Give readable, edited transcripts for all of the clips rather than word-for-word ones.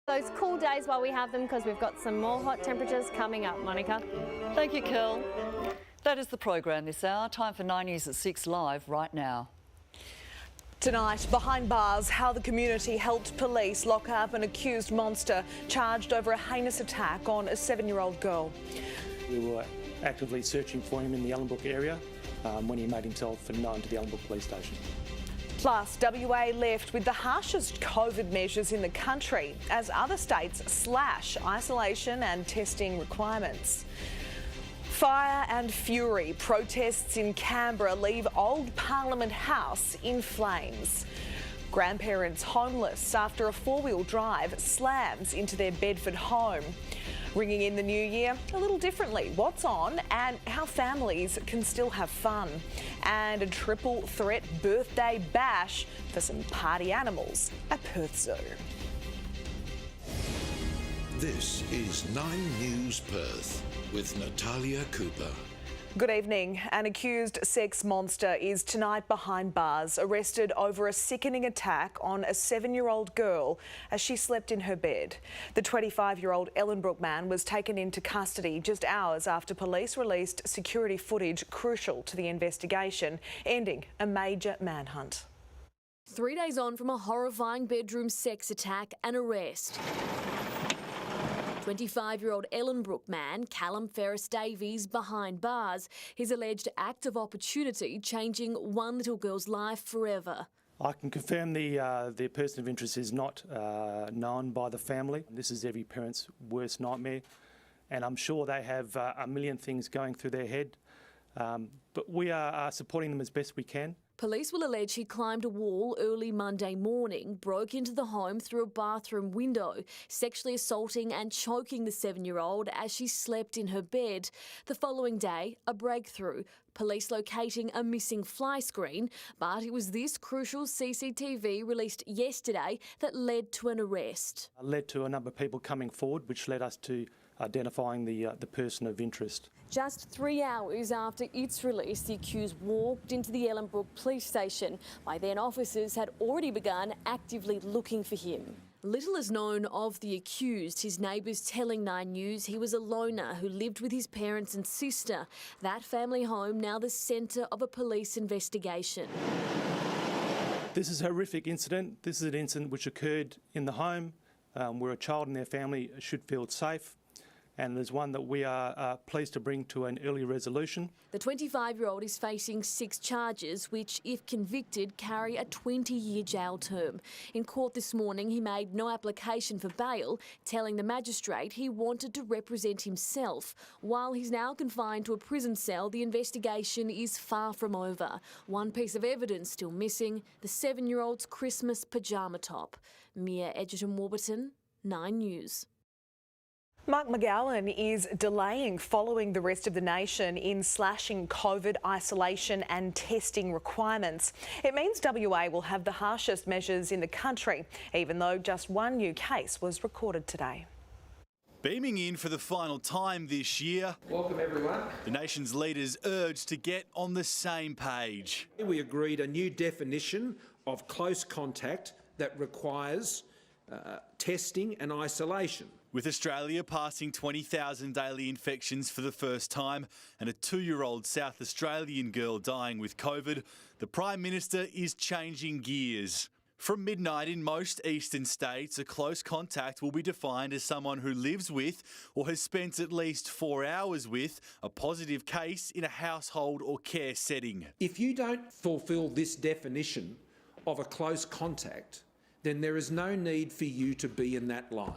Those cool days while we have them, because we've got some more hot temperatures coming up. Monica. Thank you, Kel. That is the program this hour. Time for 9 News at 6 live right now. Tonight, behind bars, how the community helped police lock up an accused monster charged over a heinous attack on a 7-year-old girl. We were actively searching for him in the Ellenbrook area when he made himself known to the Ellenbrook Police Station. Plus, WA left with the harshest COVID measures in the country as other states slash isolation and testing requirements. Fire and fury. Protests in Canberra leave old Parliament House in flames. Grandparents homeless after a 4-wheel drive slams into their Bedford home. Ringing in the new year a little differently. What's on and how families can still have fun. And a triple threat birthday bash for some party animals at Perth Zoo. This is 9 News Perth with Natalia Cooper. Good evening. An accused sex monster is tonight behind bars, arrested over a sickening attack on a 7-year-old girl as she slept in her bed. The 25-year-old Ellenbrook man was taken into custody just hours after police released security footage crucial to the investigation, ending a major manhunt. 3 days on from a horrifying bedroom sex attack and arrest. 25-year-old Ellenbrook man, Callum Ferris Davies, behind bars. His alleged act of opportunity changing one little girl's life forever. I can confirm the person of interest is not known by the family. This is every parent's worst nightmare, and I'm sure they have a million things going through their head, but we are supporting them as best we can. Police will allege he climbed a wall early Monday morning, broke into the home through a bathroom window, sexually assaulting and choking the 7-year-old as she slept in her bed. The following day, a breakthrough. Police locating a missing fly screen, but it was this crucial CCTV released yesterday that led to an arrest. Led to a number of people coming forward, which led us to identifying the person of interest. Just 3 hours after its release, the accused walked into the Ellenbrook police station. By then, officers had already begun actively looking for him. Little is known of the accused. His neighbours telling 9 News he was a loner who lived with his parents and sister. That family home now the centre of a police investigation. This is a horrific incident. This is an incident which occurred in the home where a child and their family should feel safe. And there's one that we are pleased to bring to an early resolution. The 25-year-old is facing 6 charges, which, if convicted, carry a 20-year jail term. In court this morning, he made no application for bail, telling the magistrate he wanted to represent himself. While he's now confined to a prison cell, the investigation is far from over. One piece of evidence still missing, the 7-year-old's Christmas pyjama top. Mia Edgerton-Warburton, 9 News. Mark McGowan is delaying following the rest of the nation in slashing COVID isolation and testing requirements. It means WA will have the harshest measures in the country, even though just one new case was recorded today. Beaming in for the final time this year. Welcome everyone. The nation's leaders urged to get on the same page. We agreed a new definition of close contact that requires testing and isolation. With Australia passing 20,000 daily infections for the first time and a 2-year-old South Australian girl dying with COVID, the Prime Minister is changing gears. From midnight in most eastern states, a close contact will be defined as someone who lives with or has spent at least 4 hours with a positive case in a household or care setting. If you don't fulfil this definition of a close contact, then there is no need for you to be in that line.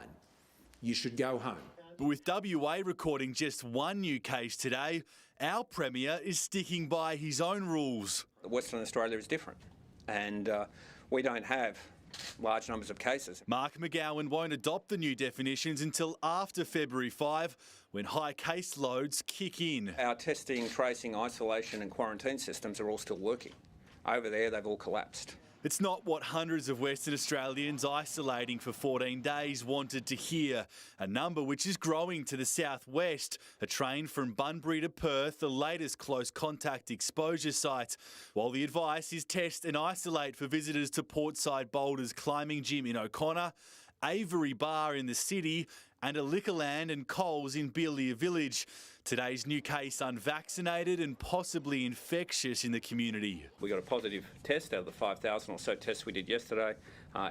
You should go home. But with WA recording just one new case today, our Premier is sticking by his own rules. Western Australia is different, and we don't have large numbers of cases. Mark McGowan won't adopt the new definitions until after February 5, when high caseloads kick in. Our testing, tracing, isolation and quarantine systems are all still working. Over there, they've all collapsed. It's not what hundreds of Western Australians isolating for 14 days wanted to hear, a number which is growing to the southwest. A train from Bunbury to Perth, the latest close contact exposure site, while the advice is test and isolate for visitors to Portside Boulders climbing gym in O'Connor Avery Bar in the city, and a Liquorland and Coles in Beeliar Village. Today's new case unvaccinated and possibly infectious in the community. We got a positive test out of the 5,000 or so tests we did yesterday.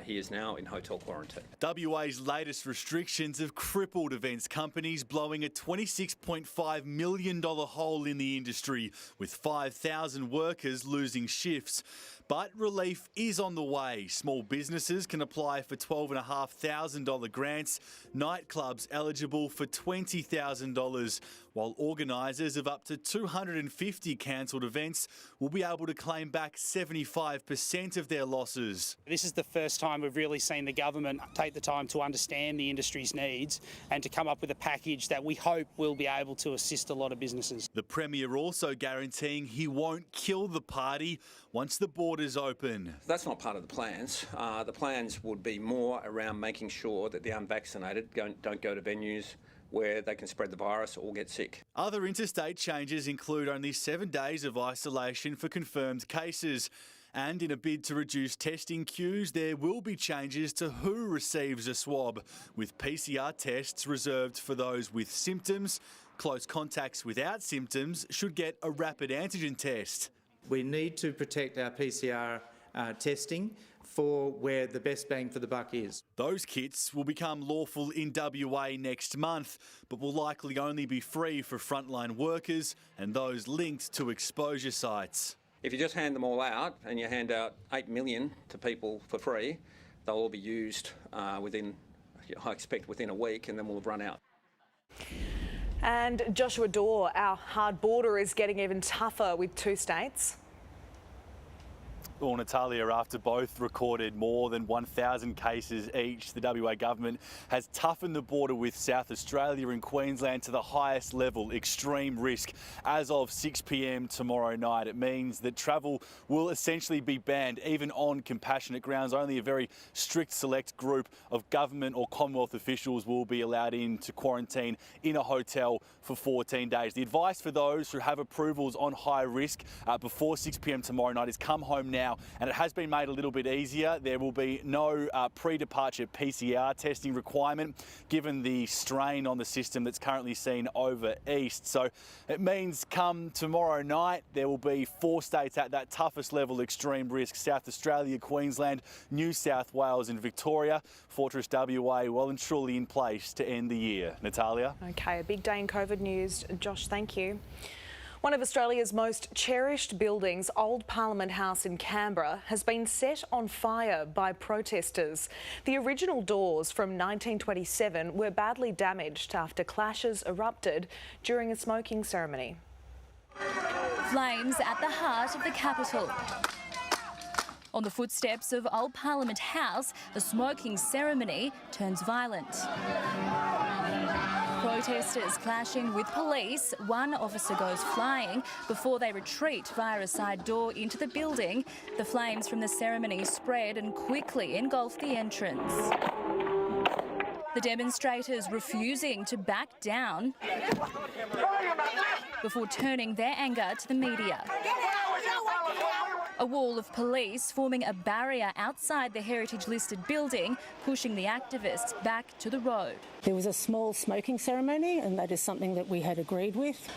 He is now in hotel quarantine. WA's latest restrictions have crippled events companies, blowing a $26.5 million hole in the industry, with 5,000 workers losing shifts. But relief is on the way. Small businesses can apply for $12,500 grants, nightclubs eligible for $20,000, while organisers of up to 250 cancelled events will be able to claim back 75% of their losses. This is the first time we've really seen the government take the time to understand the industry's needs and to come up with a package that we hope will be able to assist a lot of businesses. The Premier also guaranteeing he won't kill the party once the borders open. That's not part of the plans. The plans would be more around making sure that the unvaccinated don't go to venues where they can spread the virus or get sick. Other interstate changes include only 7 days of isolation for confirmed cases. And in a bid to reduce testing queues, there will be changes to who receives a swab, with PCR tests reserved for those with symptoms. Close contacts without symptoms should get a rapid antigen test. We need to protect our PCR testing for where the best bang for the buck is. Those kits will become lawful in WA next month, but will likely only be free for frontline workers and those linked to exposure sites. If you just hand them all out and you hand out 8 million to people for free, they'll all be used within, I expect, within a week, and then we'll have run out. And Joshua Dorr, our hard border is getting even tougher with 2 states. Well, Natalia, after both recorded more than 1,000 cases each, the WA government has toughened the border with South Australia and Queensland to the highest level, extreme risk, as of 6 p.m. tomorrow night. It means that travel will essentially be banned, even on compassionate grounds. Only a very strict select group of government or Commonwealth officials will be allowed in to quarantine in a hotel for 14 days. The advice for those who have approvals on high risk before 6 p.m. tomorrow night is come home now. And it has been made a little bit easier. There will be no pre-departure PCR testing requirement, given the strain on the system that's currently seen over east. So it means come tomorrow night, there will be 4 states at that toughest level, extreme risk: South Australia, Queensland, New South Wales and Victoria. Fortress WA well and truly in place to end the year. Natalia? Okay, a big day in COVID news. Josh, thank you. One of Australia's most cherished buildings, Old Parliament House in Canberra, has been set on fire by protesters. The original doors from 1927 were badly damaged after clashes erupted during a smoking ceremony. Flames at the heart of the capital. On the footsteps of Old Parliament House, a smoking ceremony turns violent. Protesters clashing with police. One officer goes flying before they retreat via a side door into the building. The flames from the ceremony spread and quickly engulfed the entrance. The demonstrators refusing to back down before turning their anger to the media. A wall of police forming a barrier outside the heritage-listed building, pushing the activists back to the road. There was a small smoking ceremony, and that is something that we had agreed with.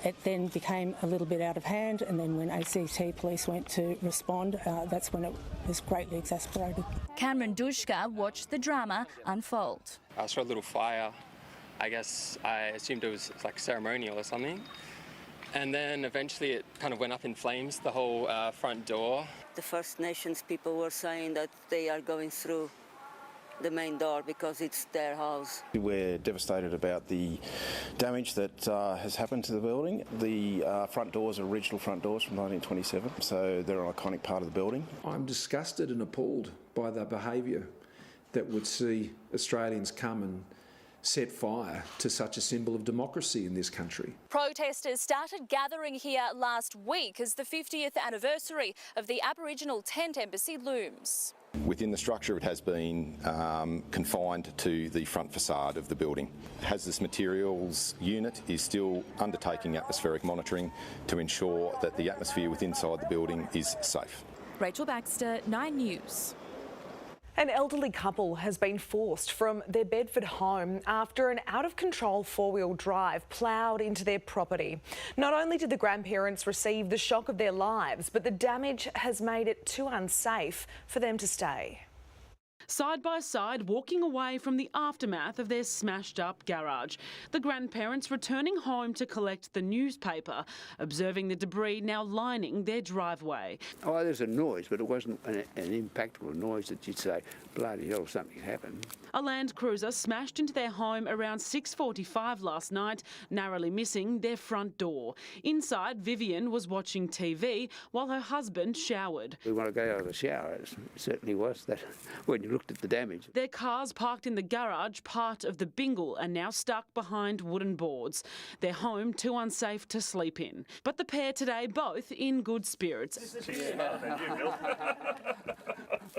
It then became a little bit out of hand, and then when ACT police went to respond, that's when it was greatly exasperated. Cameron Dushka watched the drama unfold. I saw a little fire. I guess I assumed it was like ceremonial or something. And then eventually it kind of went up in flames, the whole front door. The First Nations people were saying that they are going through the main door because it's their house. We're devastated about the damage that has happened to the building. The front doors are original front doors from 1927, so they're an iconic part of the building. I'm disgusted and appalled by the behaviour that would see Australians come and set fire to such a symbol of democracy in this country. Protesters started gathering here last week as the 50th anniversary of the Aboriginal Tent Embassy looms. Within the structure, it has been confined to the front facade of the building. Hazardous Materials Unit is still undertaking atmospheric monitoring to ensure that the atmosphere within inside the building is safe. Rachel Baxter, 9 News. An elderly couple has been forced from their Bedford home after an out-of-control four-wheel drive ploughed into their property. Not only did the grandparents receive the shock of their lives, but the damage has made it too unsafe for them to stay. Side by side, walking away from the aftermath of their smashed-up garage. The grandparents returning home to collect the newspaper, observing the debris now lining their driveway. Oh, there's a noise, but it wasn't an impactful noise that you'd say, bloody hell, something happened. A Land Cruiser smashed into their home around 6:45 last night, narrowly missing their front door. Inside, Vivian was watching TV while her husband showered. We want to go out of the shower. It certainly was that when you looked at the damage. Their cars parked in the garage, part of the bingle, are now stuck behind wooden boards. Their home too unsafe to sleep in. But the pair today both in good spirits.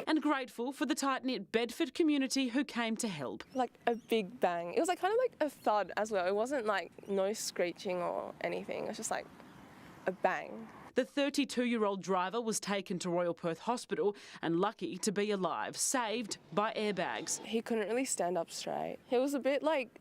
And grateful for the tight-knit Bedford community who came to help. Like a big bang. It was like kind of like a thud as well. It wasn't like no screeching or anything. It was just like a bang. The 32-year-old driver was taken to Royal Perth Hospital and lucky to be alive, saved by airbags. He couldn't really stand up straight. He was a bit like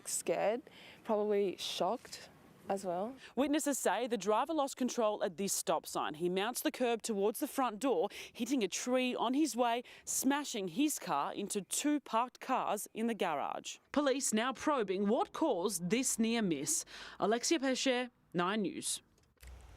scared, probably shocked as well. Witnesses say the driver lost control at this stop sign. He mounts the curb towards the front door, hitting a tree on his way, smashing his car into two parked cars in the garage. Police now probing what caused this near miss. Alexia Pesce, 9 News.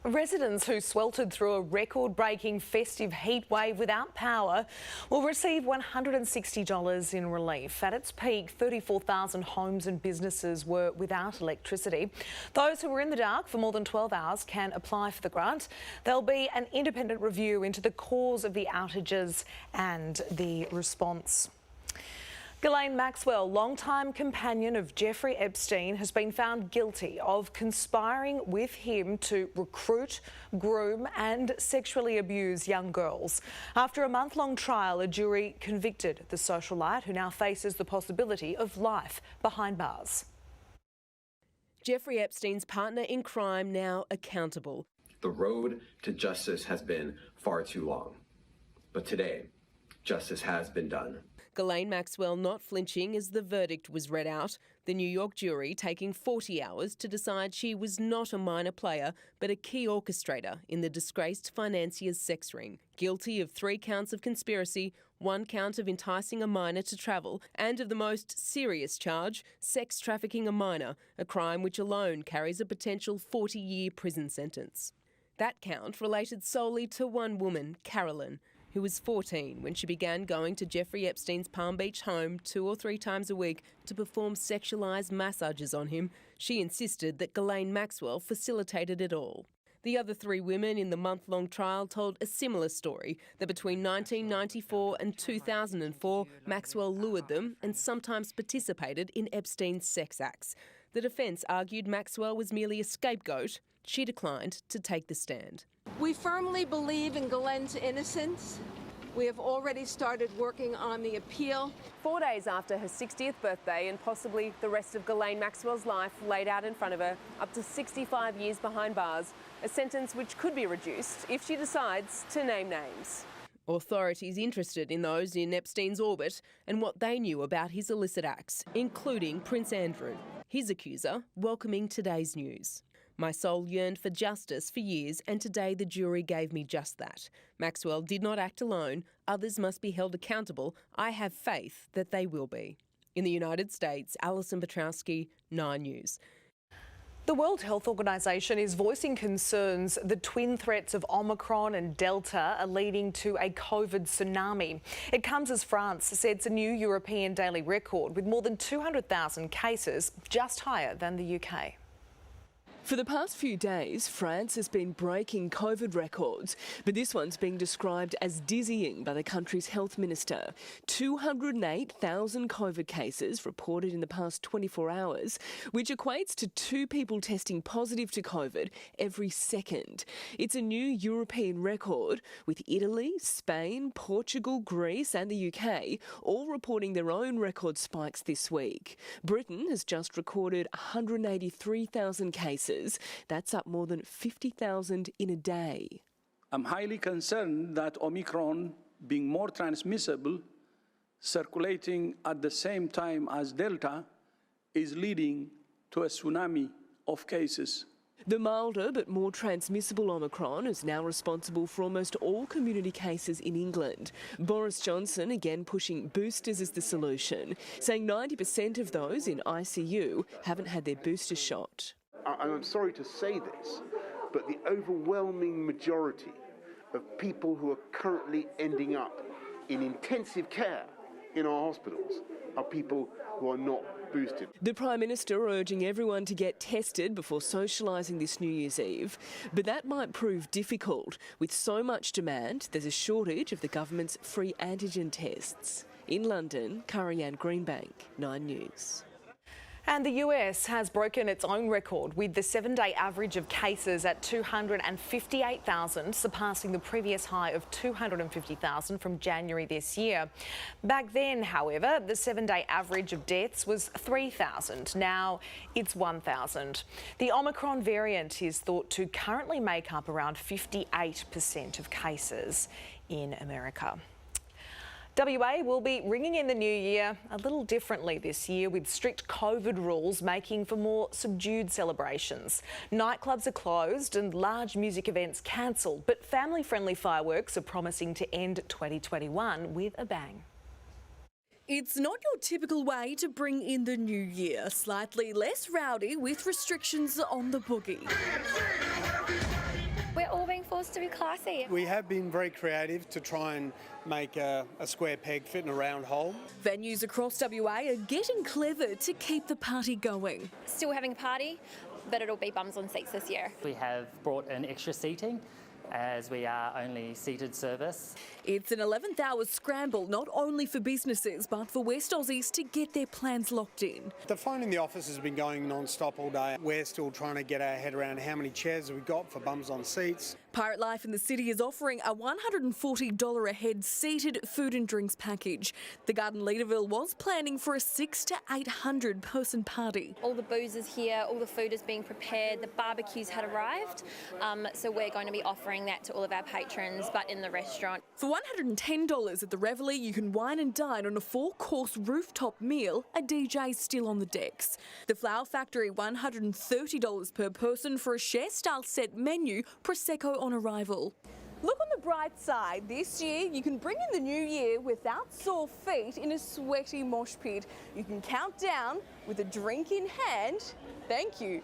Residents who sweltered through a record-breaking festive heat wave without power will receive $160 in relief. At its peak, 34,000 homes and businesses were without electricity. Those who were in the dark for more than 12 hours can apply for the grant. There'll be an independent review into the cause of the outages and the response. Ghislaine Maxwell, longtime companion of Jeffrey Epstein, has been found guilty of conspiring with him to recruit, groom and sexually abuse young girls. After a month-long trial, a jury convicted the socialite, who now faces the possibility of life behind bars. Jeffrey Epstein's partner in crime now accountable. The road to justice has been far too long, but today, justice has been done. Ghislaine Maxwell not flinching as the verdict was read out, the New York jury taking 40 hours to decide she was not a minor player but a key orchestrator in the disgraced financier's sex ring. Guilty of 3 counts of conspiracy, 1 count of enticing a minor to travel, and of the most serious charge, sex trafficking a minor, a crime which alone carries a potential 40-year prison sentence. That count related solely to one woman, Carolyn, who was 14 when she began going to Jeffrey Epstein's Palm Beach home 2 or 3 times a week to perform sexualised massages on him. She insisted that Ghislaine Maxwell facilitated it all. The other 3 women in the month-long trial told a similar story, that between 1994 and 2004, Maxwell lured them and sometimes participated in Epstein's sex acts. The defence argued Maxwell was merely a scapegoat. She declined to take the stand. We firmly believe in Ghislaine's innocence. We have already started working on the appeal. 4 days after her 60th birthday and possibly the rest of Ghislaine Maxwell's life laid out in front of her, up to 65 years behind bars, a sentence which could be reduced if she decides to name names. Authorities interested in those in Epstein's orbit and what they knew about his illicit acts, including Prince Andrew, his accuser, welcoming today's news. My soul yearned for justice for years, and today the jury gave me just that. Maxwell did not act alone. Others must be held accountable. I have faith that they will be. In the United States, Alison Petrowski, 9 News. The World Health Organization is voicing concerns the twin threats of Omicron and Delta are leading to a COVID tsunami. It comes as France sets a new European daily record with more than 200,000 cases, just higher than the UK. For the past few days, France has been breaking COVID records, but this one's being described as dizzying by the country's health minister. 208,000 COVID cases reported in the past 24 hours, which equates to 2 people testing positive to COVID every second. It's a new European record, with Italy, Spain, Portugal, Greece and the UK all reporting their own record spikes this week. Britain has just recorded 183,000 cases. That's up more than 50,000 in a day. I'm highly concerned that Omicron, being more transmissible, circulating at the same time as Delta is leading to a tsunami of cases. The milder but more transmissible Omicron is now responsible for almost all community cases in England. Boris Johnson again pushing boosters as the solution, saying 90% of those in ICU haven't had their booster shot. I'm sorry to say this, but the overwhelming majority of people who are currently ending up in intensive care in our hospitals are people who are not boosted. The Prime Minister urging everyone to get tested before socialising this New Year's Eve. But that might prove difficult. With so much demand, there's a shortage of the government's free antigen tests. In London, Karianne Greenbank, 9 News. And the US has broken its own record with the 7-day average of cases at 258,000, surpassing the previous high of 250,000 from January this year. Back then, however, the 7-day average of deaths was 3,000. Now it's 1,000. The Omicron variant is thought to currently make up around 58% of cases in America. WA will be ringing in the new year a little differently this year, with strict COVID rules making for more subdued celebrations. Nightclubs are closed and large music events cancelled, but family-friendly fireworks are promising to end 2021 with a bang. It's not your typical way to bring in the new year, slightly less rowdy with restrictions on the boogie. We're all being forced to be classy. We have been very creative to try and make a square peg fit in a round hole. Venues across WA are getting clever to keep the party going. Still having a party, but it'll be bums on seats this year. We have brought in extra seating, as we are only seated service. It's an 11th hour scramble, not only for businesses, but for West Aussies to get their plans locked in. The phone in the office has been going non-stop all day. We're still trying to get our head around how many chairs we've got for bums on seats. Pirate Life in the City is offering a $140 a head seated food and drinks package. The Garden Leaderville was planning for a 600 to 800 person party. All the booze is here, all the food is being prepared, the barbecues had arrived, so we're going to be offering that to all of our patrons, but in the restaurant. For $110 at the Reveille, you can wine and dine on a 4-course rooftop meal. A DJ's still on the decks. The Flower Factory, $130 per person for a share-style set menu, Prosecco on arrival. Look on the bright side. This year, you can bring in the new year without sore feet in a sweaty mosh pit. You can count down with a drink in hand. Thank you.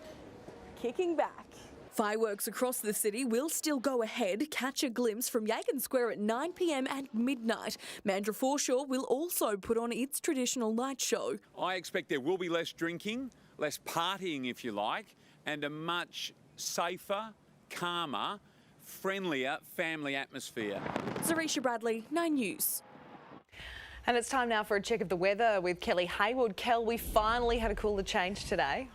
Kicking back. Fireworks across the city will still go ahead. Catch a glimpse from Yagan Square at 9 p.m. and midnight. Mandurah Foreshore will also put on its traditional night show. I expect there will be less drinking, less partying if you like, and a much safer, calmer, friendlier family atmosphere. Zarisha Bradley, 9 News. And it's time now for a check of the weather with Kelly Haywood. Kel, we finally had a cooler change today.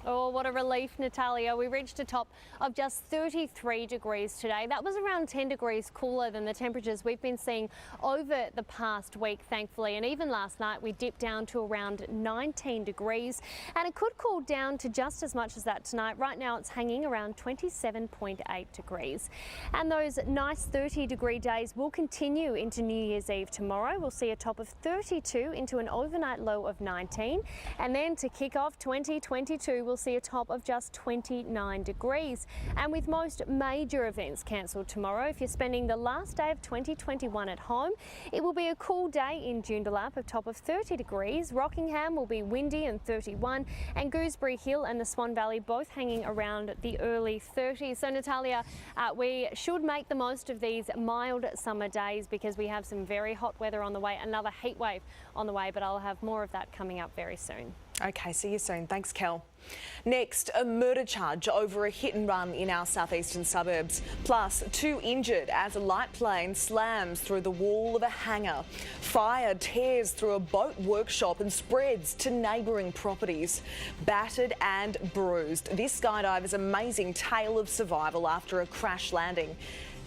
Oh, what a relief, Natalia. We reached a top of just 33 degrees today. That was around 10 degrees cooler than the temperatures we've been seeing over the past week, thankfully. And even last night, we dipped down to around 19 degrees. And it could cool down to just as much as that tonight. Right now, it's hanging around 27.8 degrees. And those nice 30-degree days will continue into New Year's Eve tomorrow. We'll see a top of 32 into an overnight low of 19. And then to kick off 2022, we'll see a top of just 29 degrees. And with most major events cancelled tomorrow, if you're spending the last day of 2021 at home, it will be a cool day in Joondalup, a top of 30 degrees. Rockingham will be windy and 31, and Gooseberry Hill and the Swan Valley both hanging around the early 30s. So Natalia, we should make the most of these mild summer days because we have some very hot weather on the way, another heat wave on the way, but I'll have more of that coming up very soon. Okay, see you soon. Thanks, Kel. Next, a murder charge over a hit and run in our southeastern suburbs. Plus, 2 injured as a light plane slams through the wall of a hangar. Fire tears through a boat workshop and spreads to neighbouring properties. Battered and bruised, this skydiver's amazing tale of survival after a crash landing.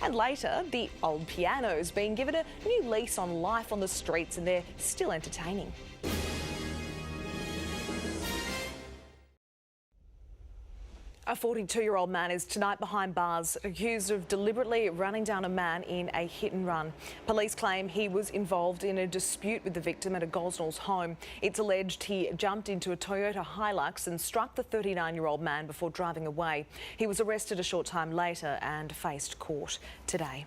And later, the old piano's been given a new lease on life on the streets, and they're still entertaining. A 42-year-old man is tonight behind bars, accused of deliberately running down a man in a hit and run. Police claim he was involved in a dispute with the victim at a Gosnells home. It's alleged he jumped into a Toyota Hilux and struck the 39-year-old man before driving away. He was arrested a short time later and faced court today.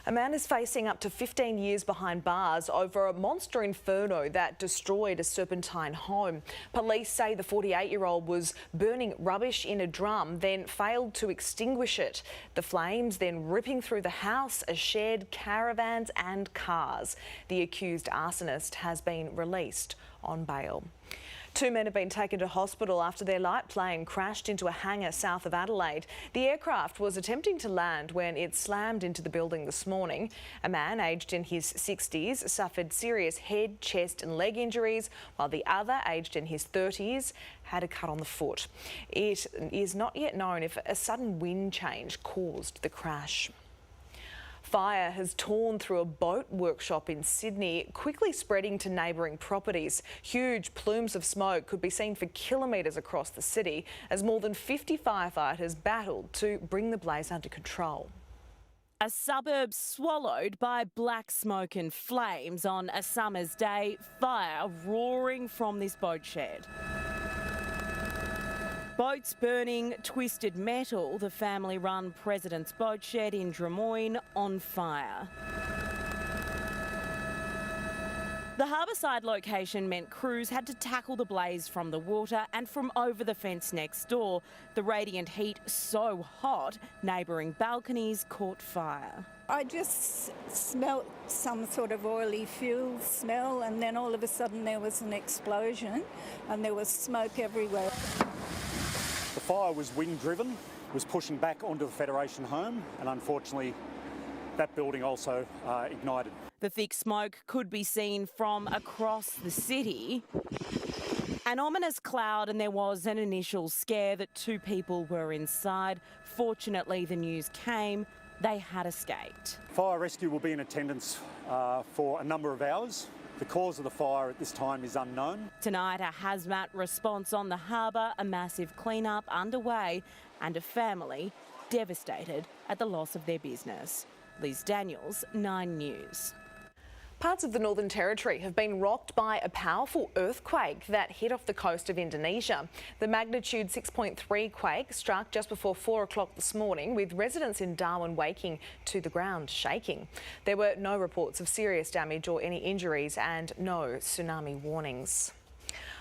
A man is facing up to 15 years behind bars over a monster inferno that destroyed a Serpentine home. Police say the 48-year-old was burning rubbish in a drum, then failed to extinguish it. The flames then ripping through the house, a shed, caravans and cars. The accused arsonist has been released on bail. 2 men have been taken to hospital after their light plane crashed into a hangar south of Adelaide. The aircraft was attempting to land when it slammed into the building this morning. A man aged in his 60s suffered serious head, chest and leg injuries, while the other, aged in his 30s, had a cut on the foot. It is not yet known if a sudden wind change caused the crash. Fire has torn through a boat workshop in Sydney, quickly spreading to neighbouring properties. Huge plumes of smoke could be seen for kilometres across the city as more than 50 firefighters battled to bring the blaze under control. A suburb swallowed by black smoke and flames on a summer's day, fire roaring from this boat shed. Boats burning, twisted metal, the family-run President's Boat Shed in Drummoyne on fire. The harbourside location meant crews had to tackle the blaze from the water and from over the fence next door. The radiant heat so hot, neighbouring balconies caught fire. I just smelt some sort of oily fuel smell, and then all of a sudden there was an explosion and there was smoke everywhere. The fire was wind-driven, was pushing back onto the Federation home, and unfortunately that building also ignited. The thick smoke could be seen from across the city. An ominous cloud, and there was an initial scare that 2 people were inside. Fortunately, the news came. They had escaped. Fire rescue will be in attendance for a number of hours. The cause of the fire at this time is unknown. Tonight, a hazmat response on the harbour, a massive clean-up underway, and a family devastated at the loss of their business. Liz Daniels, 9 News. Parts of the Northern Territory have been rocked by a powerful earthquake that hit off the coast of Indonesia. The magnitude 6.3 quake struck just before 4 o'clock this morning, with residents in Darwin waking to the ground shaking. There were no reports of serious damage or any injuries and no tsunami warnings.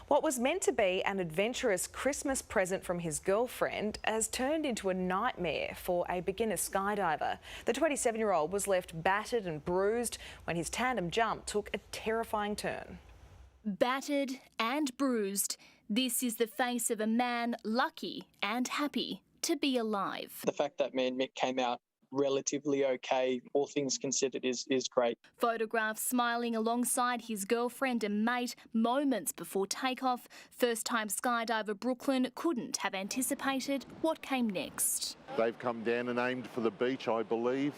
What was meant to be an adventurous Christmas present from his girlfriend has turned into a nightmare for a beginner skydiver. The 27-year-old was left battered and bruised when his tandem jump took a terrifying turn. Battered and bruised, this is the face of a man lucky and happy to be alive. The fact that me and Mick came out relatively okay, all things considered, is great. Photographed smiling alongside his girlfriend and mate moments before takeoff, first-time skydiver Brooklyn couldn't have anticipated what came next. They've come down and aimed for the beach, I believe,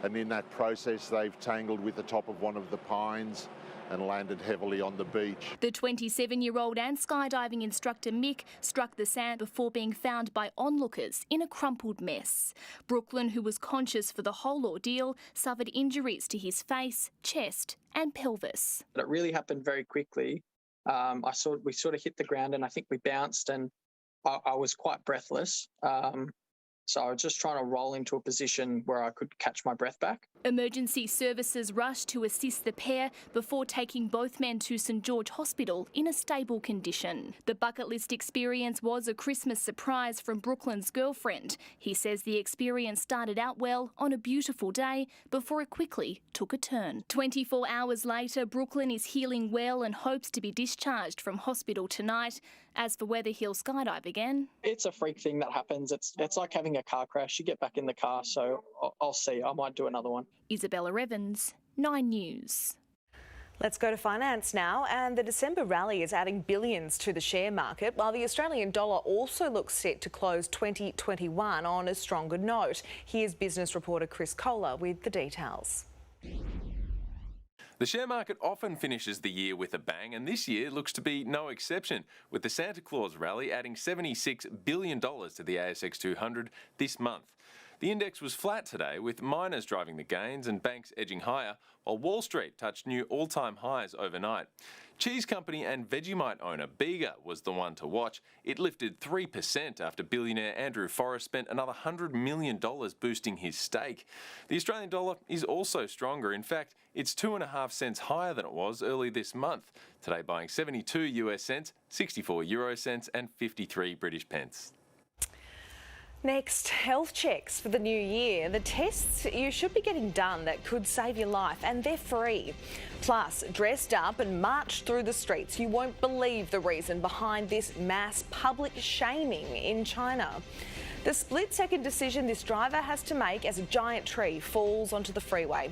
and in that process they've tangled with the top of one of the pines and landed heavily on the beach. The 27-year-old and skydiving instructor Mick struck the sand before being found by onlookers in a crumpled mess. Brooklyn, who was conscious for the whole ordeal, suffered injuries to his face, chest and pelvis. It really happened very quickly. We sort of hit the ground and I think we bounced, and I was quite breathless. So I was just trying to roll into a position where I could catch my breath back. Emergency services rushed to assist the pair before taking both men to St George Hospital in a stable condition. The bucket list experience was a Christmas surprise from Brooklyn's girlfriend. He says the experience started out well on a beautiful day before it quickly took a turn. 24 hours later, Brooklyn is healing well and hopes to be discharged from hospital tonight. As for whether he'll skydive again, it's a freak thing that happens. It's like having a car crash. You get back in the car, so I'll see. I might do another one. Isabella Evans, 9 News. Let's go to finance now, and the December rally is adding billions to the share market, while the Australian dollar also looks set to close 2021 on a stronger note. Here's business reporter Chris Kohler with the details. The share market often finishes the year with a bang, and this year looks to be no exception, with the Santa Claus rally adding $76 billion to the ASX 200 this month. The index was flat today, with miners driving the gains and banks edging higher, while Wall Street touched new all-time highs overnight. Cheese company and Vegemite owner Bega was the one to watch. It lifted 3% after billionaire Andrew Forrest spent another $100 million boosting his stake. The Australian dollar is also stronger. In fact, it's 2.5 cents higher than it was early this month, today buying 72 US cents, 64 euro cents and 53 British pence. Next, health checks for the new year. The tests you should be getting done that could save your life, and they're free. Plus, dressed up and marched through the streets. You won't believe the reason behind this mass public shaming in China. The split-second decision this driver has to make as a giant tree falls onto the freeway.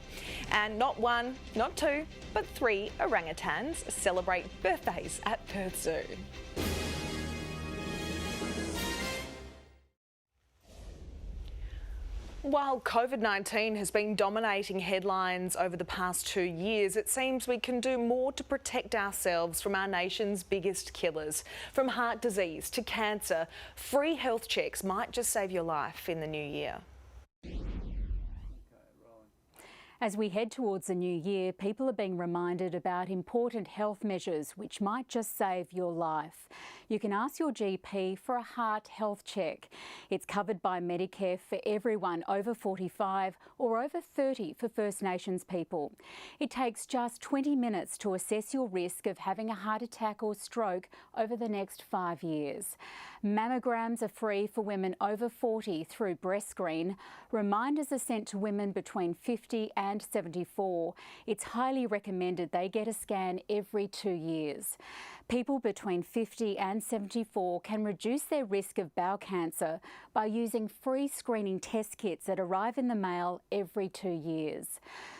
And not one, not two, but 3 orangutans celebrate birthdays at Perth Zoo. While COVID-19 has been dominating headlines over the past 2 years, it seems we can do more to protect ourselves from our nation's biggest killers. From heart disease to cancer, free health checks might just save your life in the new year. As we head towards the new year, people are being reminded about important health measures which might just save your life. You can ask your GP for a heart health check. It's covered by Medicare for everyone over 45 or over 30 for First Nations people. It takes just 20 minutes to assess your risk of having a heart attack or stroke over the next 5 years. Mammograms are free for women over 40 through BreastScreen. Reminders are sent to women between 50 and 74. It's highly recommended they get a scan every 2 years. People between 50 and 74 can reduce their risk of bowel cancer by using free screening test kits that arrive in the mail every 2 years.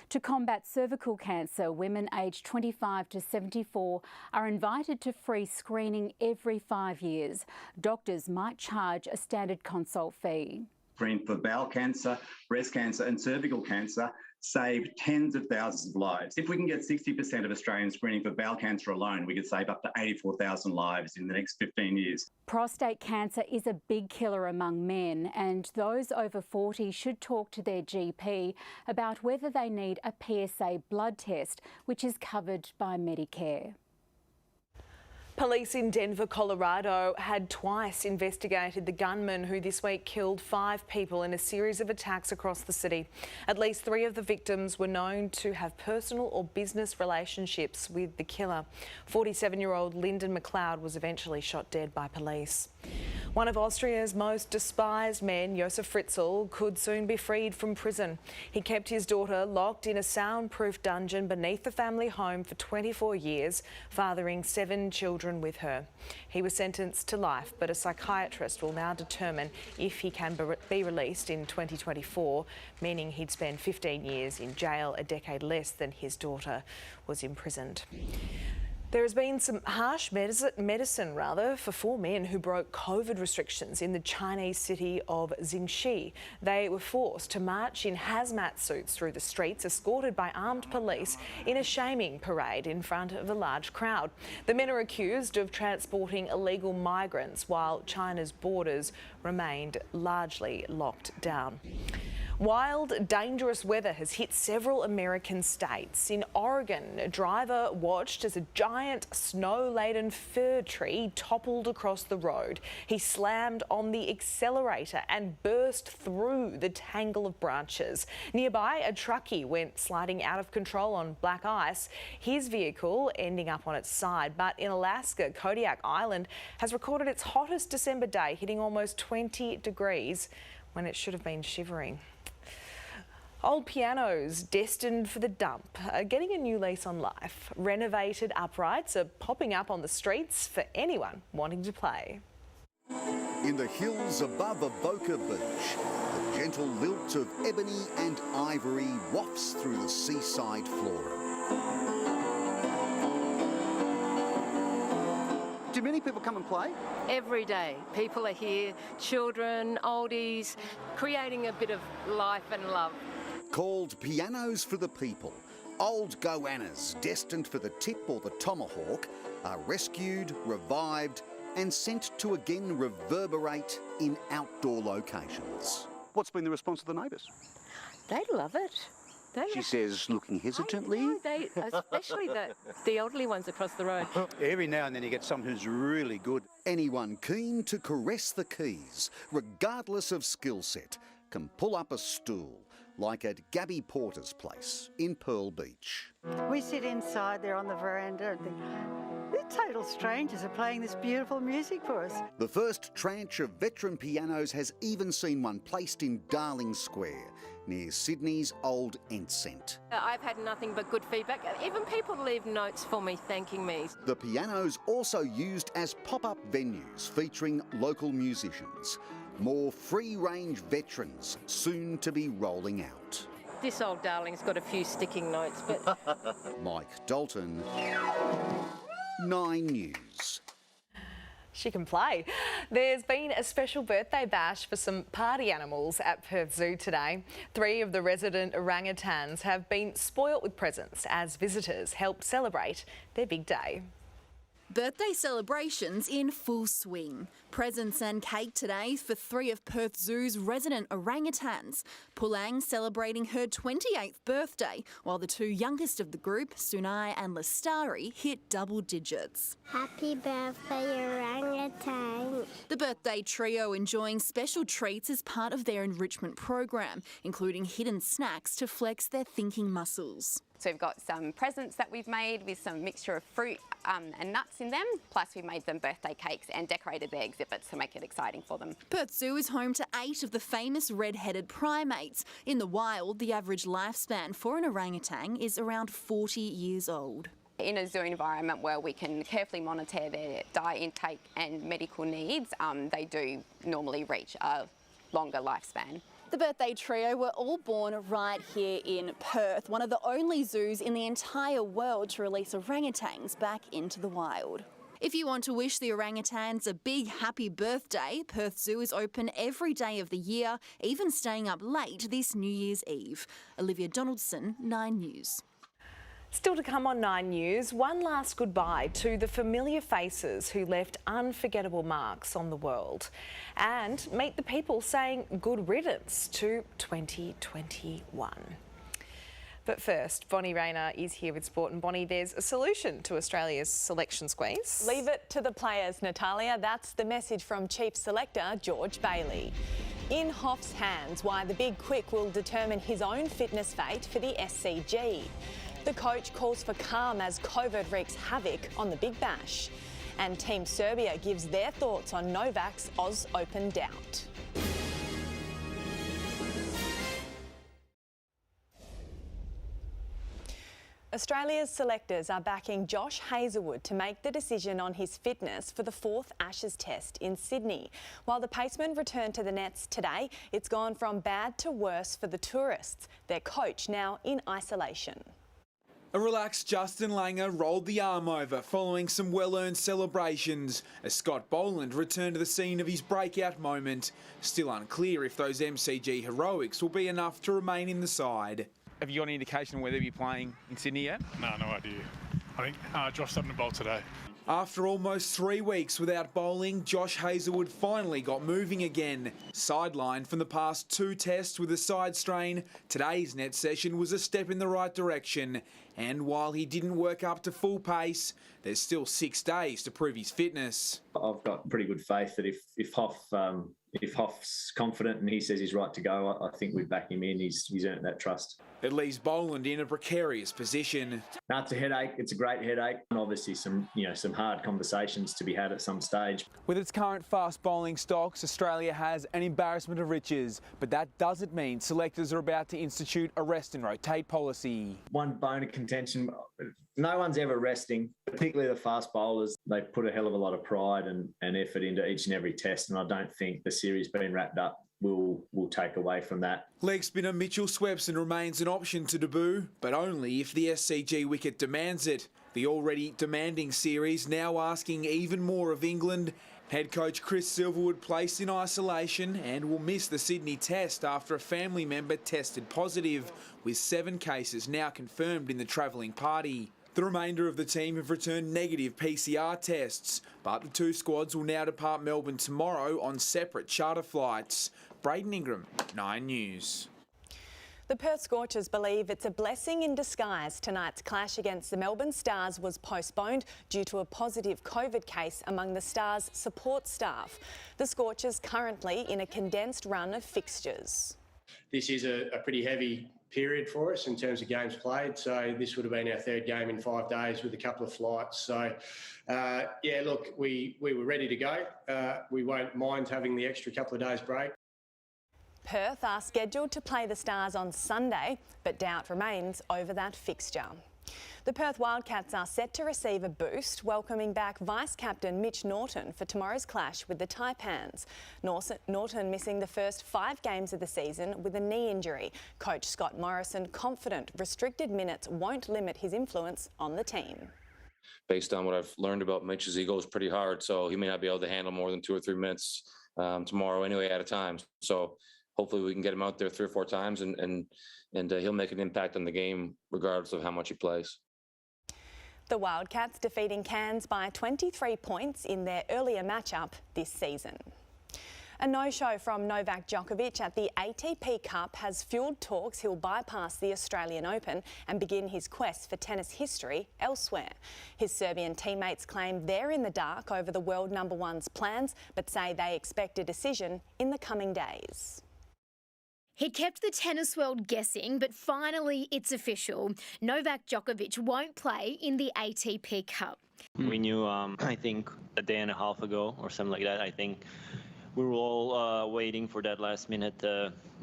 To combat cervical cancer, women aged 25 to 74 are invited to free screening every 5 years. Doctors might charge a standard consult fee. Screen for bowel cancer, breast cancer and cervical cancer save tens of thousands of lives. If we can get 60% of Australians screening for bowel cancer alone, we could save up to 84,000 lives in the next 15 years. Prostate cancer is a big killer among men, and those over 40 should talk to their GP about whether they need a PSA blood test, which is covered by Medicare. Police in Denver, Colorado had twice investigated the gunman who this week killed 5 people in a series of attacks across the city. At least 3 of the victims were known to have personal or business relationships with the killer. 47-year-old Lyndon McLeod was eventually shot dead by police. One of Austria's most despised men, Josef Fritzl, could soon be freed from prison. He kept his daughter locked in a soundproof dungeon beneath the family home for 24 years, fathering 7 children with her. He was sentenced to life, but a psychiatrist will now determine if he can be released in 2024, meaning he'd spend 15 years in jail, a decade less than his daughter was imprisoned. There has been some harsh medicine for 4 men who broke COVID restrictions in the Chinese city of Jingxi. They were forced to march in hazmat suits through the streets, escorted by armed police in a shaming parade in front of a large crowd. The men are accused of transporting illegal migrants while China's borders remained largely locked down. Wild, dangerous weather has hit several American states. In Oregon, a driver watched as a giant snow-laden fir tree toppled across the road. He slammed on the accelerator and burst through the tangle of branches. Nearby, a truckie went sliding out of control on black ice, his vehicle ending up on its side. But in Alaska, Kodiak Island has recorded its hottest December day, hitting almost 20 degrees when it should have been shivering. Old pianos destined for the dump are getting a new lease on life. Renovated uprights are popping up on the streets for anyone wanting to play. In the hills above Avoca Beach, the gentle lilt of ebony and ivory wafts through the seaside flora. Do many people come and play? Every day. People are here, children, oldies, creating a bit of life and love. Called Pianos for the People, Old goannas destined for the tip or the tomahawk are rescued, revived and sent to again reverberate in outdoor locations. What's been the response of the neighbours? They love it. She says, looking hesitantly. No, especially the elderly ones across the road. Every now and then you get someone who's really good. Anyone keen to caress the keys, regardless of skill set, can pull up a stool, like at Gabby Porter's place in Pearl Beach. We sit inside there on the veranda and think, these total strangers are playing this beautiful music for us. The first tranche of veteran pianos has even seen one placed in Darling Square, near Sydney's old Enceinte. I've had nothing but good feedback. Even people leave notes for me thanking me. The piano's also used as pop-up venues featuring local musicians. More free-range veterans soon to be rolling out. This old darling's got a few sticking notes, but... Mike Dalton, 9 News. She can play. There's been a special birthday bash for some party animals at Perth Zoo today. 3 of the resident orangutans have been spoilt with presents as visitors help celebrate their big day. Birthday celebrations in full swing. Presents and cake today for 3 of Perth Zoo's resident orangutans. Pulang celebrating her 28th birthday, while the 2 youngest of the group, Sunai and Lestari, hit double digits. Happy birthday, orangutan. The birthday trio enjoying special treats as part of their enrichment program, including hidden snacks to flex their thinking muscles. So we've got some presents that we've made with some mixture of fruit and nuts in them, plus we've made them birthday cakes and decorated their exhibits to make it exciting for them. Perth Zoo is home to 8 of the famous red-headed primates. In the wild, the average lifespan for an orangutan is around 40 years old. In a zoo environment where we can carefully monitor their diet intake and medical needs, they do normally reach a longer lifespan. The birthday trio were all born right here in Perth, one of the only zoos in the entire world to release orangutans back into the wild. If you want to wish the orangutans a big happy birthday, Perth Zoo is open every day of the year, even staying up late this New Year's Eve. Olivia Donaldson, 9 News. Still to come on 9 News, one last goodbye to the familiar faces who left unforgettable marks on the world. And meet the people saying good riddance to 2021. But first, Bonnie Rayner is here with Sport. And Bonnie, there's a solution to Australia's selection squeeze. Leave it to the players, Natalia. That's the message from Chief Selector George Bailey. In Hoff's hands, why the Big Quick will determine his own fitness fate for the SCG. The coach calls for calm as COVID wreaks havoc on the Big Bash. And Team Serbia gives their thoughts on Novak's Oz Open doubt. Australia's selectors are backing Josh Hazlewood to make the decision on his fitness for the 4th Ashes Test in Sydney. While the paceman returned to the nets today, it's gone from bad to worse for the tourists. Their coach now in isolation. A relaxed Justin Langer rolled the arm over following some well-earned celebrations as Scott Boland returned to the scene of his breakout moment. Still unclear if those MCG heroics will be enough to remain in the side. Have you got any indication whether he'll be playing in Sydney yet? No idea. I think Josh having a bowl today. After almost 3 weeks without bowling, Josh Hazlewood finally got moving again. Sidelined from the past 2 tests with a side strain, today's net session was a step in the right direction. And while he didn't work up to full pace, there's still 6 days to prove his fitness. I've got pretty good faith that if Hoff's confident and he says he's right to go, I think we'd back him in. He's earned that trust. It leaves Boland in a precarious position. No, it's a headache. It's a great headache, and obviously some hard conversations to be had at some stage. With its current fast bowling stocks, Australia has an embarrassment of riches, but that doesn't mean selectors are about to institute a rest and rotate policy. One bone of contention. No one's ever resting, particularly the fast bowlers. They put a hell of a lot of pride and effort into each and every test, and I don't think the series being wrapped up will take away from that. Leg spinner Mitchell Swepson remains an option to debut, but only if the SCG wicket demands it. The already demanding series now asking even more of England Head coach Chris Silverwood placed in isolation and will miss the Sydney test after a family member tested positive, with 7 cases now confirmed in the travelling party. The remainder of the team have returned negative PCR tests, but the 2 squads will now depart Melbourne tomorrow on separate charter flights. Braden Ingram, 9 News. The Perth Scorchers believe it's a blessing in disguise tonight's clash against the Melbourne Stars was postponed due to a positive COVID case among the Stars' support staff. The Scorchers currently in a condensed run of fixtures. This is a pretty heavy period for us in terms of games played, so this would have been our 3rd game in 5 days with a couple of flights. So, yeah, look, we were ready to go. We won't mind having the extra couple of days break. Perth are scheduled to play the Stars on Sunday, but doubt remains over that fixture. The Perth Wildcats are set to receive a boost, welcoming back Vice-Captain Mitch Norton for tomorrow's clash with the Taipans. Norton missing the first 5 games of the season with a knee injury. Coach Scott Morrison confident restricted minutes won't limit his influence on the team. Based on what I've learned about Mitch, is he goes pretty hard, so he may not be able to handle more than 2 or 3 minutes tomorrow anyway at a time. So hopefully we can get him out there 3 or 4 times and he'll make an impact on the game regardless of how much he plays. The Wildcats defeating Cairns by 23 points in their earlier matchup this season. A no-show from Novak Djokovic at the ATP Cup has fuelled talks he'll bypass the Australian Open and begin his quest for tennis history elsewhere. His Serbian teammates claim they're in the dark over the world number one's plans, but say they expect a decision in the coming days. He kept the tennis world guessing, but finally it's official. Novak Djokovic won't play in the ATP Cup. We knew, I think, a day and a half ago or something like that. I think we were all waiting for that last-minute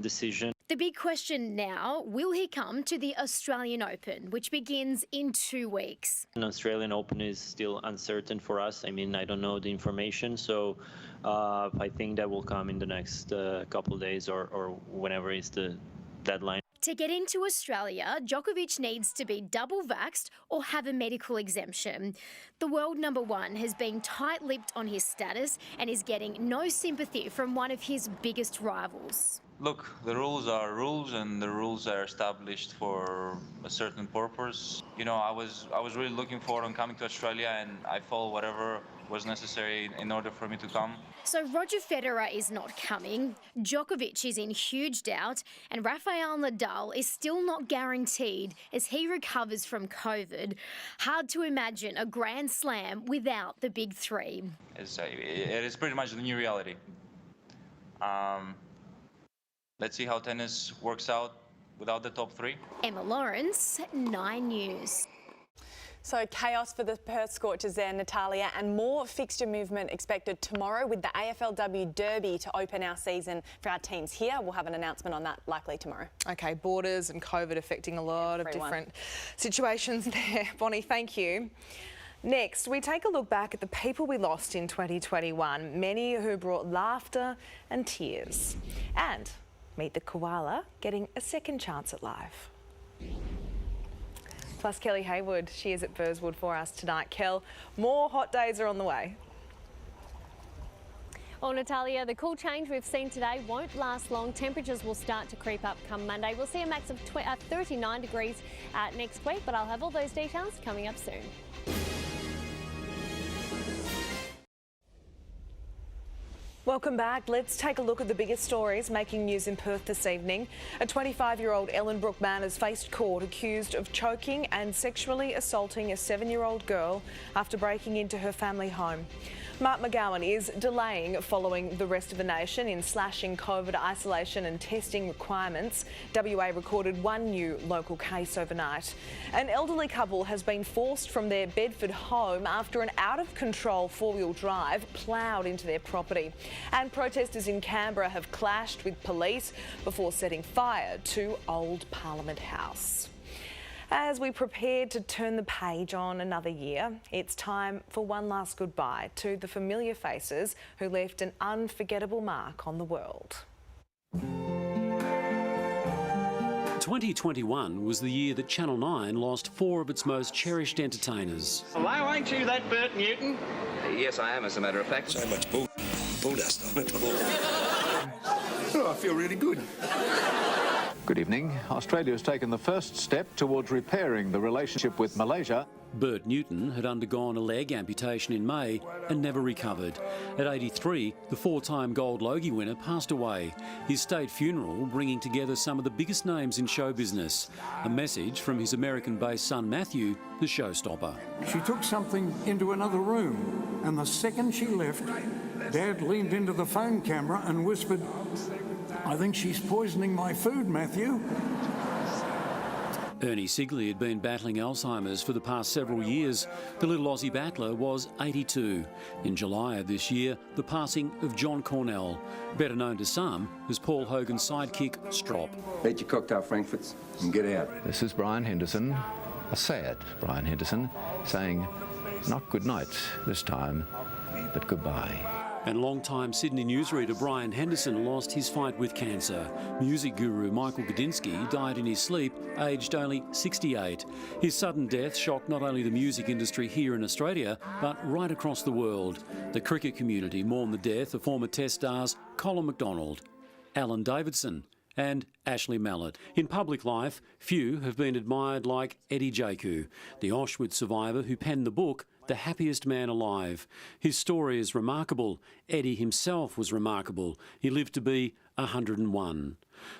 decision. The big question now, will he come to the Australian Open, which begins in 2 weeks? An Australian Open is still uncertain for us. I mean, I don't know the information, so I think that will come in the next couple of days or whenever is the deadline. To get into Australia, Djokovic needs to be double vaxxed or have a medical exemption. The world number one has been tight-lipped on his status and is getting no sympathy from one of his biggest rivals. Look, the rules are rules, and the rules are established for a certain purpose. You know, I was really looking forward to coming to Australia, and I followed whatever was necessary in order for me to come. So Roger Federer is not coming, Djokovic is in huge doubt, and Rafael Nadal is still not guaranteed as he recovers from COVID. Hard to imagine a Grand Slam without the big three. It is pretty much the new reality. Let's see how tennis works out without the top 3. Emma Lawrence, 9 News. So chaos for the Perth Scorchers there, Natalia, and more fixture movement expected tomorrow with the AFLW Derby to open our season for our teams here. We'll have an announcement on that likely tomorrow. OK, borders and COVID affecting a lot of different situations there. Bonnie, thank you. Next, we take a look back at the people we lost in 2021, many who brought laughter and tears. And meet the koala getting a second chance at life. Plus Kelly Haywood, she is at Burswood for us tonight. Kel, more hot days are on the way. Well, Natalia, the cool change we've seen today won't last long. Temperatures will start to creep up come Monday. We'll see a max of 39 degrees next week, but I'll have all those details coming up soon. Welcome back. Let's take a look at the biggest stories making news in Perth this evening. A 25-year-old Ellenbrook man has faced court accused of choking and sexually assaulting a 7-year-old girl after breaking into her family home. Mark McGowan is delaying following the rest of the nation in slashing COVID isolation and testing requirements. WA recorded 1 new local case overnight. An elderly couple has been forced from their Bedford home after an out-of-control four-wheel drive ploughed into their property. And protesters in Canberra have clashed with police before setting fire to Old Parliament House. As we prepare to turn the page on another year, it's time for one last goodbye to the familiar faces who left an unforgettable mark on the world. 2021 was the year that Channel 9 lost 4 of its most cherished entertainers. Why ain't you that Bert Newton? Yes, I am, as a matter of fact. So much bull dust on it. Oh, I feel really good. Good evening. Australia has taken the first step towards repairing the relationship with Malaysia. Bert Newton had undergone a leg amputation in May and never recovered. At 83, the 4-time Gold Logie winner passed away. His state funeral bringing together some of the biggest names in show business. A message from his American-based son Matthew, the showstopper. She took something into another room, and the second she left, Dad leaned into the phone camera and whispered, "I think she's poisoning my food, Matthew." Ernie Sigley had been battling Alzheimer's for the past several years. The little Aussie battler was 82. In July of this year, the passing of John Cornell, better known to some as Paul Hogan's sidekick, Strop. Eat your cocktail frankfurts and get out. This is Brian Henderson, a sad Brian Henderson, saying, not good night this time, but goodbye. And long-time Sydney newsreader Brian Henderson lost his fight with cancer. Music guru Michael Gudinski died in his sleep, aged only 68. His sudden death shocked not only the music industry here in Australia, but right across the world. The cricket community mourned the death of former Test stars Colin McDonald, Alan Davidson and Ashley Mallett. In public life, few have been admired like Eddie Jaku, the Auschwitz survivor who penned the book The Happiest Man Alive. His story is remarkable. Eddie himself was remarkable. He lived to be 101.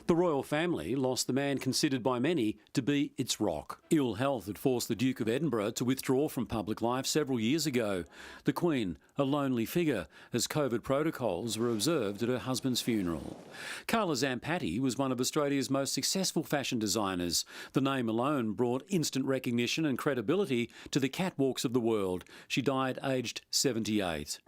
The royal family lost the man considered by many to be its rock. Ill health had forced the Duke of Edinburgh to withdraw from public life several years ago. The Queen, a lonely figure, as COVID protocols were observed at her husband's funeral. Carla Zampatti was one of Australia's most successful fashion designers. The name alone brought instant recognition and credibility to the catwalks of the world. She died aged 78.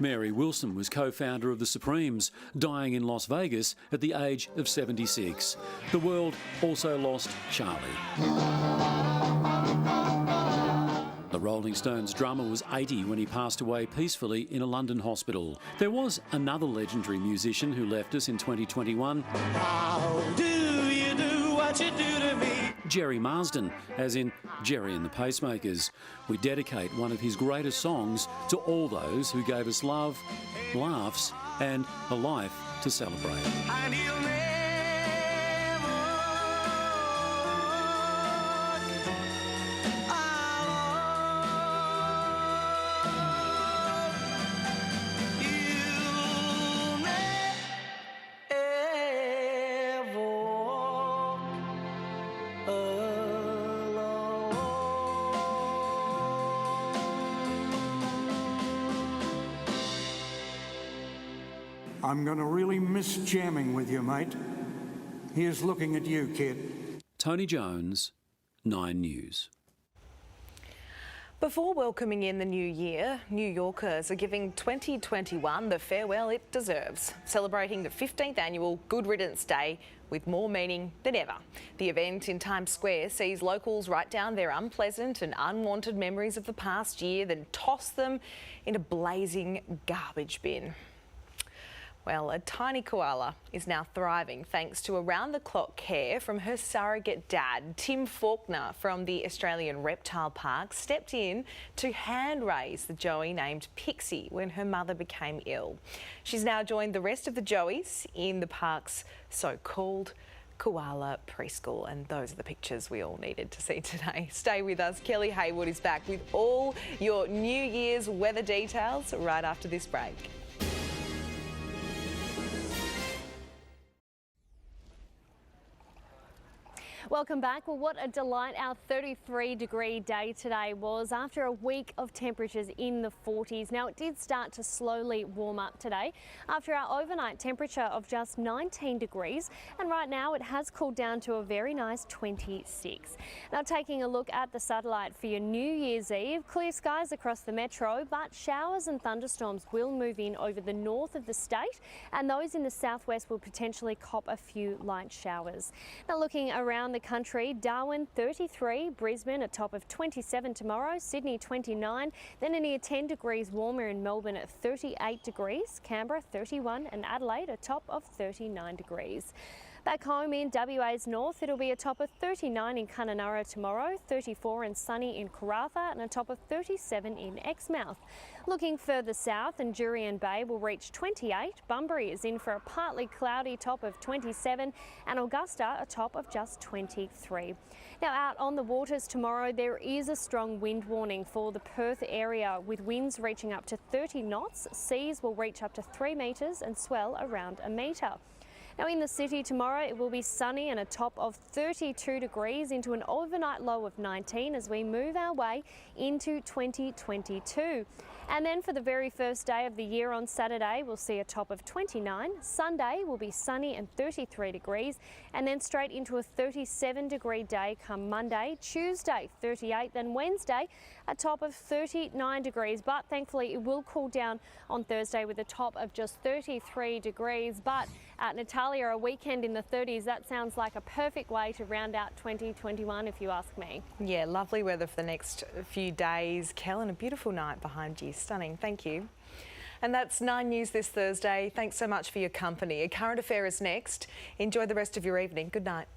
Mary Wilson was co-founder of the Supremes, dying in Las Vegas at the age of 76. The world also lost Charlie. The Rolling Stones drummer was 80 when he passed away peacefully in a London hospital. There was another legendary musician who left us in 2021. How do you do what you do to me? Jerry Marsden, as in Jerry and the Pacemakers. We dedicate one of his greatest songs to all those who gave us love, laughs and a life to celebrate. I'm going to really miss jamming with you, mate. Here's looking at you, kid. Tony Jones, 9 News. Before welcoming in the new year, New Yorkers are giving 2021 the farewell it deserves, celebrating the 15th annual Good Riddance Day with more meaning than ever. The event in Times Square sees locals write down their unpleasant and unwanted memories of the past year, then toss them in a blazing garbage bin. Well, a tiny koala is now thriving thanks to around-the-clock care from her surrogate dad. Tim Faulkner from the Australian Reptile Park stepped in to hand-raise the joey named Pixie when her mother became ill. She's now joined the rest of the joeys in the park's so-called koala preschool, and those are the pictures we all needed to see today. Stay with us. Kelly Haywood is back with all your New Year's weather details right after this break. Welcome back. Well, what a delight our 33-degree day today was after a week of temperatures in the 40s. Now, it did start to slowly warm up today after our overnight temperature of just 19 degrees. And right now it has cooled down to a very nice 26. Now, taking a look at the satellite for your New Year's Eve, clear skies across the metro, but showers and thunderstorms will move in over the north of the state, and those in the southwest will potentially cop a few light showers. Now, looking around the country, Darwin 33, Brisbane a top of 27 tomorrow, Sydney 29, then a near 10 degrees warmer in Melbourne at 38 degrees, Canberra 31 and Adelaide a top of 39 degrees. Back home in WA's north, it'll be a top of 39 in Kununurra tomorrow, 34 and sunny in Karratha and a top of 37 in Exmouth. Looking further south, and Jurien Bay will reach 28. Bunbury is in for a partly cloudy top of 27 and Augusta a top of just 23. Now out on the waters tomorrow, there is a strong wind warning for the Perth area with winds reaching up to 30 knots. Seas will reach up to 3 metres and swell around a metre. Now in the city tomorrow, it will be sunny and a top of 32 degrees into an overnight low of 19 as we move our way into 2022. And then for the very first day of the year on Saturday, we'll see a top of 29. Sunday will be sunny and 33 degrees, and then straight into a 37 degree day come Monday. Tuesday 38, then Wednesday a top of 39 degrees, but thankfully it will cool down on Thursday with a top of just 33 degrees. But Natalia, a weekend in the 30s, that sounds like a perfect way to round out 2021 if you ask me. Yeah, lovely weather for the next few days. Kel, and a beautiful night behind you. Stunning, thank you. And that's 9 News this Thursday. Thanks so much for your company. A current affair is next. Enjoy the rest of your evening. Good night.